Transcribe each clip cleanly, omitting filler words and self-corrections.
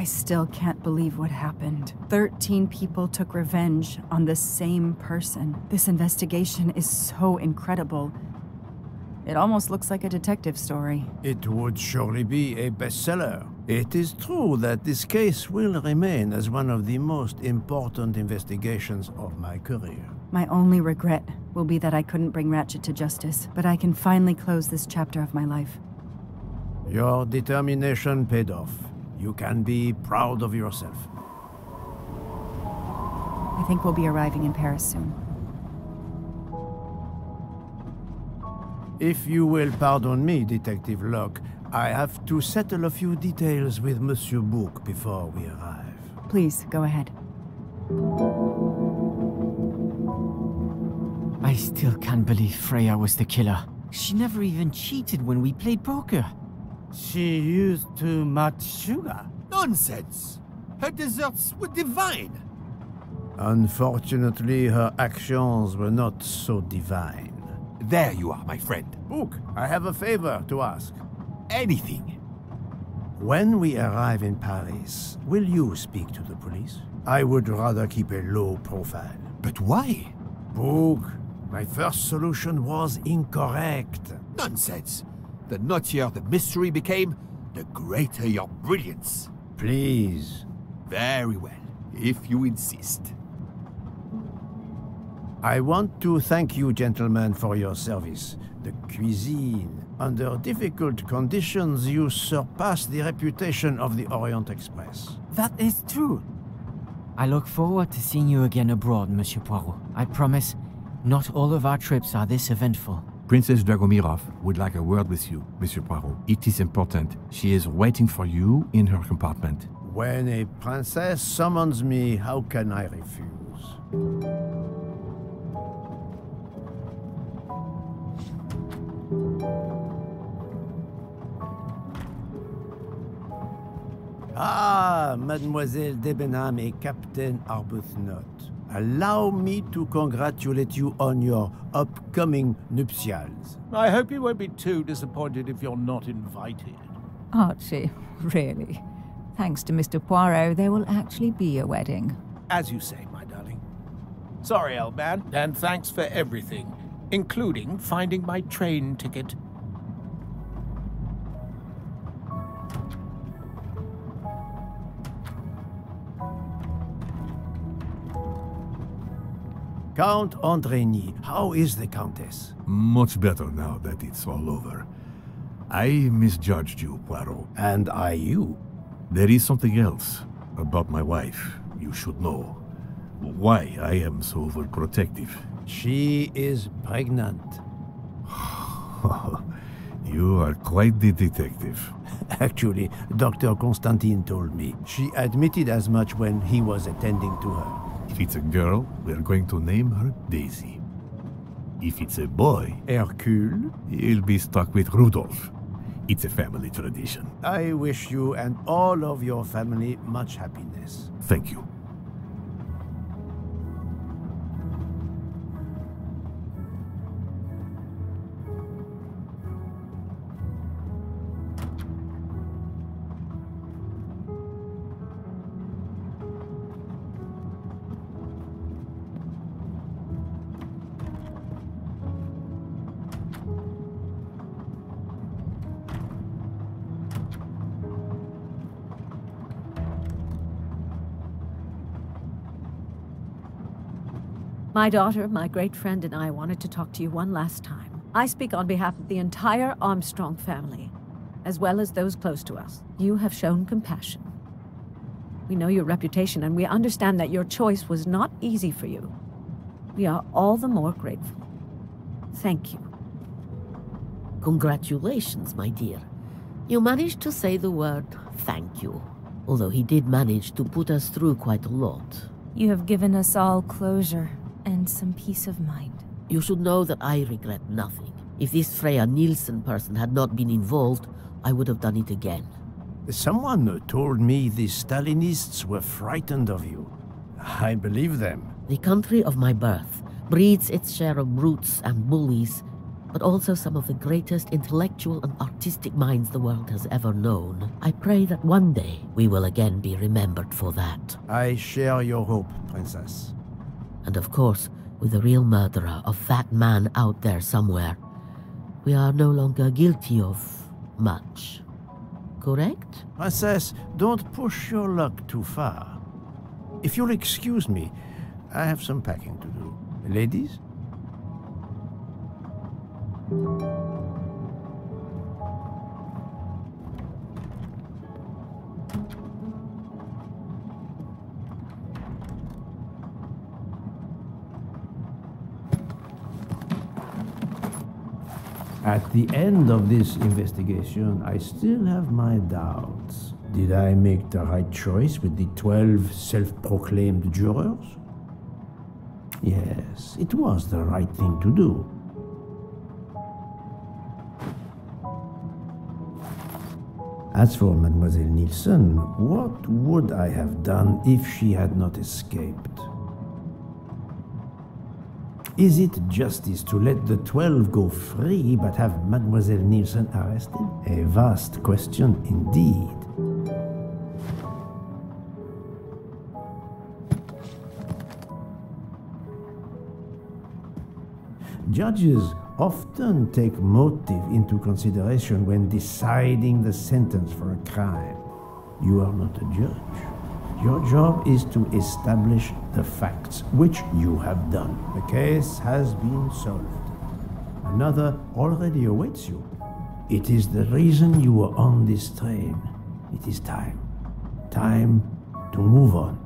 I still can't believe what happened. 13 people took revenge on the same person. This investigation is so incredible. It almost looks like a detective story. It would surely be a bestseller. It is true that this case will remain as one of the most important investigations of my career. My only regret will be that I couldn't bring Ratchet to justice, but I can finally close this chapter of my life. Your determination paid off. You can be proud of yourself. I think we'll be arriving in Paris soon. If you will pardon me, Detective Locke, I have to settle a few details with Monsieur Bouc before we arrive. Please, go ahead. I still can't believe Freya was the killer. She never even cheated when we played poker. She used too much sugar. Nonsense! Her desserts were divine. Unfortunately, her actions were not so divine. There you are, my friend. Bouc, I have a favor to ask. Anything. When we arrive in Paris, will you speak to the police? I would rather keep a low profile. But why? Bouc, my first solution was incorrect. Nonsense. The nuttier the mystery became, the greater your brilliance. Please. Very well, if you insist. I want to thank you, gentlemen, for your service. The cuisine. Under difficult conditions, you surpass the reputation of the Orient Express. That is true. I look forward to seeing you again abroad, Monsieur Poirot. I promise, not all of our trips are this eventful. Princess Dragomirov would like a word with you, Monsieur Poirot. It is important. She is waiting for you in her compartment. When a princess summons me, how can I refuse? Ah, Mademoiselle Debenham et Captain Arbuthnot. Allow me to congratulate you on your upcoming nuptials. I hope you won't be too disappointed if you're not invited. Archie, really? Thanks to Mr. Poirot, there will actually be a wedding. As you say, my darling. Sorry, Elban, and thanks for everything, including finding my train ticket. Count Andrigny, how is the Countess? Much better now that it's all over. I misjudged you, Poirot. And I you. There is something else about my wife you should know. Why I am so overprotective. She is pregnant. You are quite the detective. Actually, Dr. Constantine told me. She admitted as much when he was attending to her. If it's a girl, we're going to name her Daisy. If it's a boy, Hercule, he'll be stuck with Rudolph. It's a family tradition. I wish you and all of your family much happiness. Thank you. My daughter, my great friend, and I wanted to talk to you one last time. I speak on behalf of the entire Armstrong family, as well as those close to us. You have shown compassion. We know your reputation, and we understand that your choice was not easy for you. We are all the more grateful. Thank you. Congratulations, my dear. You managed to say the word thank you, although he did manage to put us through quite a lot. You have given us all closure and some peace of mind. You should know that I regret nothing. If this Freya Nielsen person had not been involved, I would have done it again. Someone told me the Stalinists were frightened of you. I believe them. The country of my birth breeds its share of brutes and bullies, but also some of the greatest intellectual and artistic minds the world has ever known. I pray that one day we will again be remembered for that. I share your hope, Princess. And of course, with the real murderer of that man out there somewhere, we are no longer guilty of much. Correct? Princess, don't push your luck too far. If you'll excuse me, I have some packing to do. Ladies? At the end of this investigation, I still have my doubts. Did I make the right choice with the 12 self-proclaimed jurors? Yes, it was the right thing to do. As for Mademoiselle Nielsen, what would I have done if she had not escaped? Is it justice to let the 12 go free but have Mademoiselle Nielsen arrested? A vast question indeed. Judges often take motive into consideration when deciding the sentence for a crime. You are not a judge. Your job is to establish the facts, which you have done. The case has been solved. Another already awaits you. It is the reason you were on this train. It is time. Time to move on.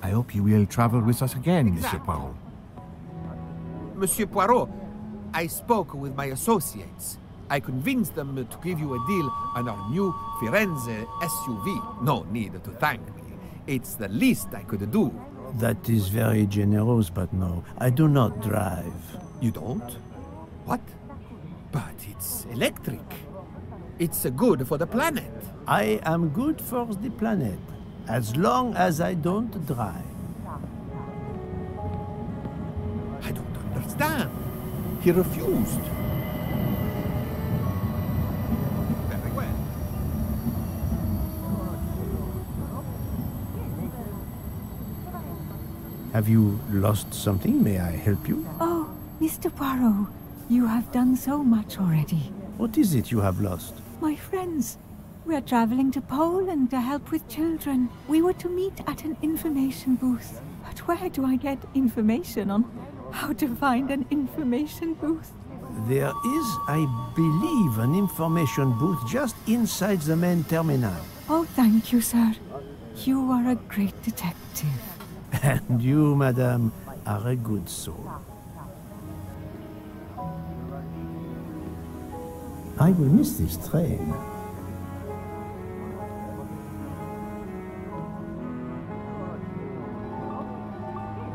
I hope you will travel with us again, Monsieur Poirot. Monsieur Poirot, I spoke with my associates. I convinced them to give you a deal on our new Firenze SUV. No need to thank me. It's the least I could do. That is very generous, but no, I do not drive. You don't? What? But it's electric. It's good for the planet. I am good for the planet, as long as I don't drive. I don't understand. He refused. Very well. Have you lost something? May I help you? Oh, Mr. Poirot, you have done so much already. What is it you have lost? My friends, we are traveling to Poland to help with children. We were to meet at an information booth. But where do I get information on how to find an information booth? There is, I believe, an information booth just inside the main terminal. Oh, thank you, sir. You are a great detective. And you, madame, are a good soul. I will miss this train.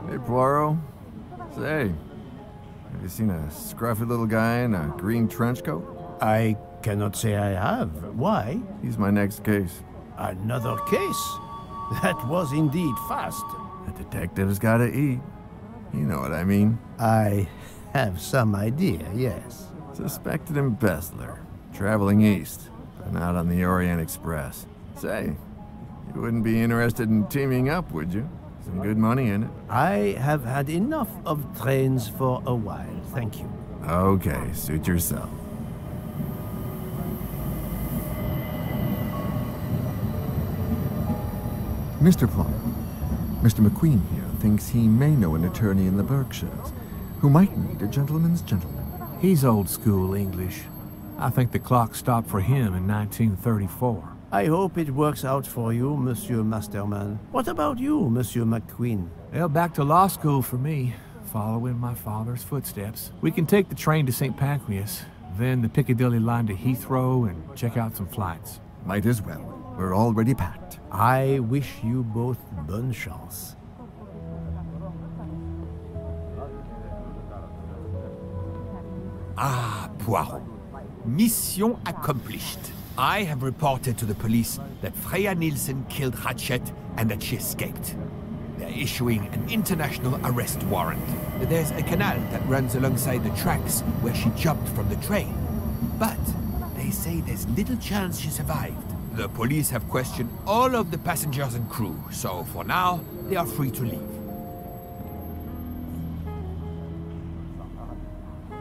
Hey, Poirot. Say, have you seen a scruffy little guy in a green trench coat? I cannot say I have. Why? He's my next case. Another case? That was indeed fast. A detective's gotta eat. You know what I mean. I have some idea, yes. Suspected embezzler. Traveling east, but not on the Orient Express. Say, you wouldn't be interested in teaming up, would you? Some good money in it. I have had enough of trains for a while, thank you. Okay, suit yourself. Mr. Poirot, Mr. McQueen here thinks he may know an attorney in the Berkshires who might need a gentleman's gentleman. He's old school English. I think the clock stopped for him in 1934. I hope it works out for you, Monsieur Masterman. What about you, Monsieur McQueen? Well, back to law school for me, following my father's footsteps. We can take the train to St. Pancras, then the Piccadilly line to Heathrow and check out some flights. Might as well. We're already packed. I wish you both bonne chance. Ah, Poirot. Mission accomplished. I have reported to the police that Freya Nielsen killed Hatchet and that she escaped. They're issuing an international arrest warrant. There's a canal that runs alongside the tracks where she jumped from the train. But they say there's little chance she survived. The police have questioned all of the passengers and crew, so for now, they are free to leave.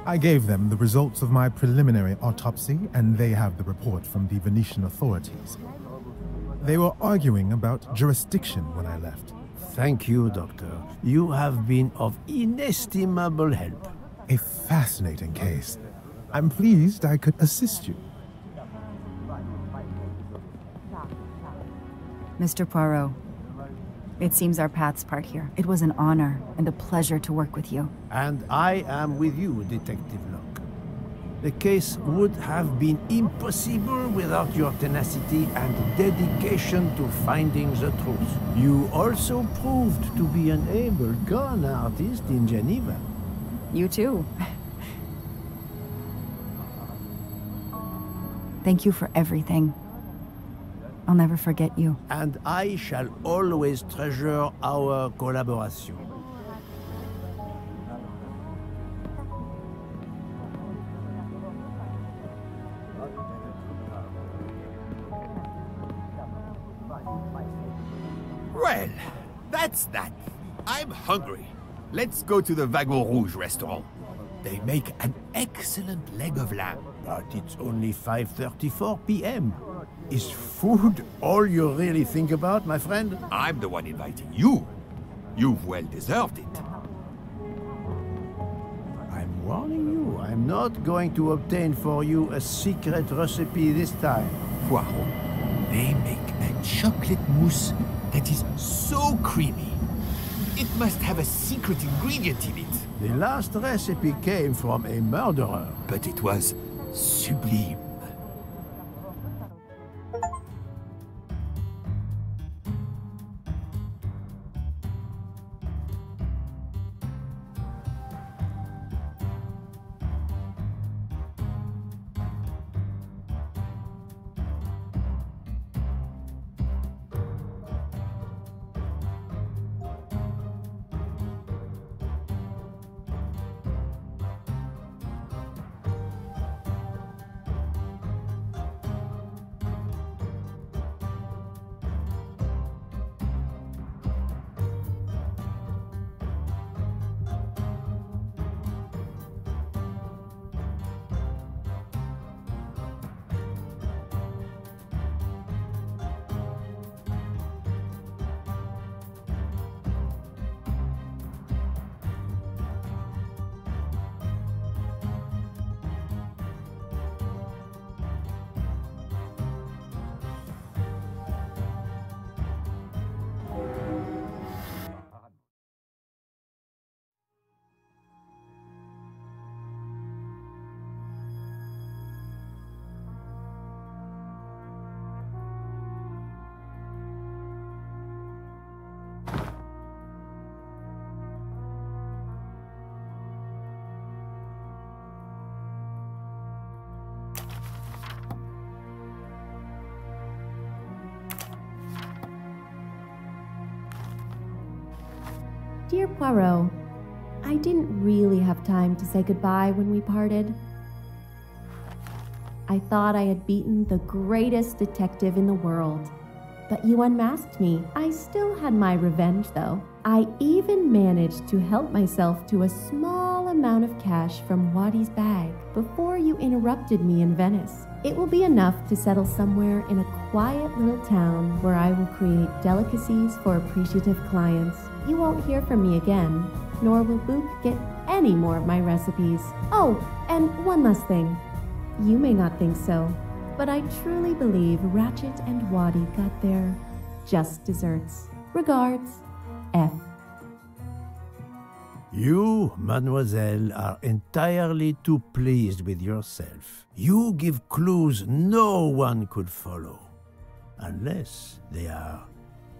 I gave them the results of my preliminary autopsy, and they have the report from the Venetian authorities. They were arguing about jurisdiction when I left. Thank you, Doctor. You have been of inestimable help. A fascinating case. I'm pleased I could assist you. Mr. Poirot, it seems our paths part here. It was an honor and a pleasure to work with you. And I am with you, Detective Locke. The case would have been impossible without your tenacity and dedication to finding the truth. You also proved to be an able con artist in Geneva. You too. Thank you for everything. I'll never forget you. And I shall always treasure our collaboration. Well, that's that. I'm hungry. Let's go to the Wagon Rouge restaurant. They make an excellent leg of lamb. But it's only 5:34 p.m. Is food all you really think about, my friend? I'm the one inviting you. You've well deserved it. I'm warning you, I'm not going to obtain for you a secret recipe this time. Poirot, they make a chocolate mousse that is so creamy. It must have a secret ingredient in it. The last recipe came from a murderer. But it was sublime. Dear Poirot, I didn't really have time to say goodbye when we parted. I thought I had beaten the greatest detective in the world, but you unmasked me. I still had my revenge, though. I even managed to help myself to a small amount of cash from Waddy's bag before you interrupted me in Venice. It will be enough to settle somewhere in a quiet little town where I will create delicacies for appreciative clients. You won't hear from me again, nor will Book get any more of my recipes. Oh, and one last thing. You may not think so, but I truly believe Ratchet and Waddy got their just desserts. Regards, F. You, mademoiselle, are entirely too pleased with yourself. You give clues no one could follow, unless they are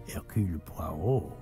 Hercule Poirot.